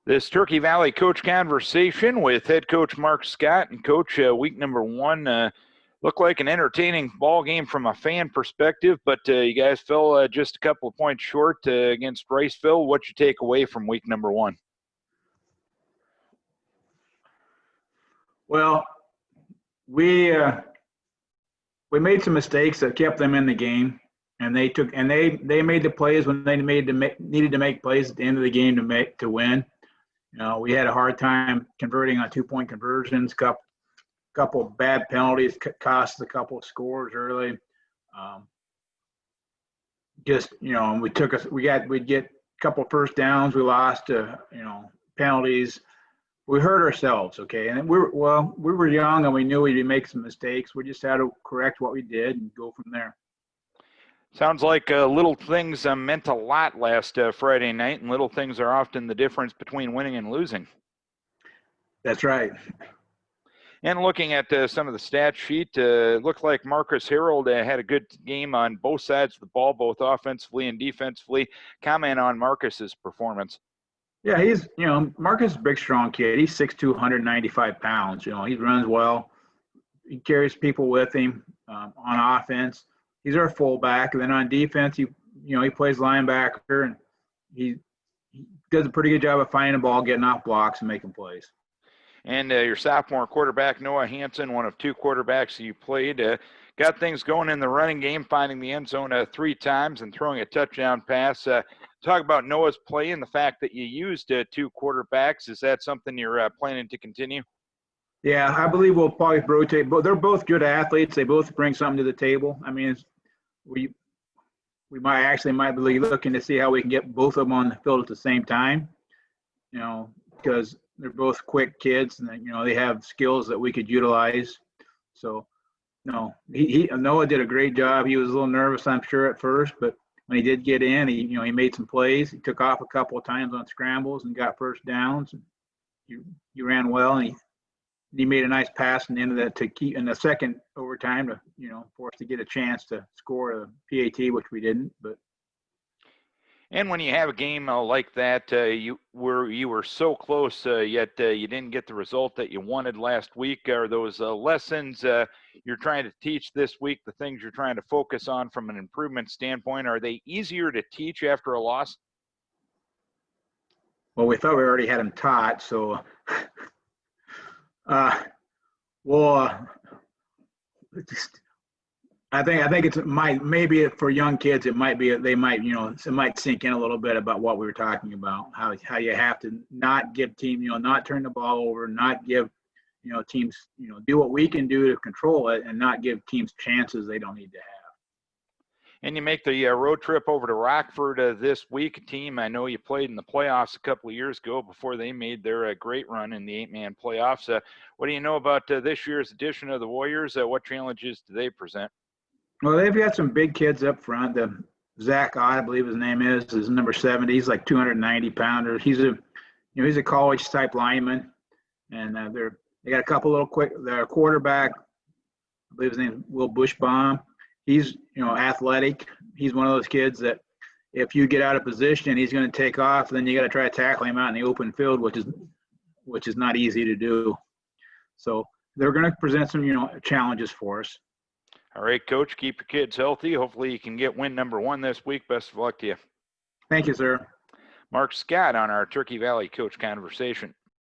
This Turkey Valley Coach Conversation with head coach Mark Scott. And coach, week number one looked like an entertaining ball game from a fan perspective, but you guys fell just a couple of points short against Riceville. What'd you take away from week number one? Well, we made some mistakes that kept them in the game, and they made the plays when they needed to make plays at the end of the game to win. You know, we had a hard time converting on 2-point conversions. Couple bad penalties cost a couple of scores early. We'd get a couple first downs. We lost to penalties. We hurt ourselves, okay. And we were young and we knew we'd make some mistakes. We just had to correct what we did and go from there. Sounds like little things meant a lot last Friday night, and little things are often the difference between winning and losing. That's right. And looking at some of the stat sheet, it looked like Marcus Harold had a good game on both sides of the ball, both offensively and defensively. Comment on Marcus's performance. Yeah, Marcus is a big, strong kid. He's 6'2", 195 pounds. He runs well. He carries people with him on offense. He's our fullback, and then on defense, he plays linebacker, and he does a pretty good job of finding the ball, getting off blocks, and making plays. And your sophomore quarterback, Noah Hansen, one of two quarterbacks you played, got things going in the running game, finding the end zone 3 times and throwing a touchdown pass. Talk about Noah's play and the fact that you used 2 quarterbacks. Is that something you're planning to continue? Yeah, I believe we'll probably rotate. But they're both good athletes. They both bring something to the table. I mean, we might be looking to see how we can get both of them on the field at the same time. Because they're both quick kids, and they have skills that we could utilize. So, Noah did a great job. He was a little nervous, I'm sure, at first, but when he did get in, he made some plays. He took off a couple of times on scrambles and got first downs. And he ran well, and he made a nice pass in the end of that to keep in the second overtime to for us to get a chance to score a PAT, which we didn't, but. And when you have a game like that, you were so close, yet you didn't get the result that you wanted last week. Are those lessons you're trying to teach this week, the things you're trying to focus on from an improvement standpoint, are they easier to teach after a loss? Well, we thought we already had them taught, so I think maybe for young kids it might sink in a little bit about what we were talking about, how you have to not give team not turn the ball over, not give teams do what we can do to control it, and not give teams chances they don't need to have. And you make the road trip over to Rockford this week, a team I know you played in the playoffs a couple of years ago before they made their great run in the 8-man playoffs. What do you know about this year's edition of the Warriors? What challenges do they present? Well, they've got some big kids up front. Zach Ott, I believe his name is number 70. He's like 290 pounder. He's a college type lineman, and they got a couple little quick. Their quarterback, I believe his name is Will Bushbaum. He's athletic. He's one of those kids that if you get out of position, he's going to take off. Then you got to try to tackle him out in the open field, which is not easy to do. So they're going to present some challenges for us. All right, Coach, keep your kids healthy. Hopefully you can get win number 1 this week. Best of luck to you. Thank you, sir. Mark Scott on our Turkey Valley Coach Conversation.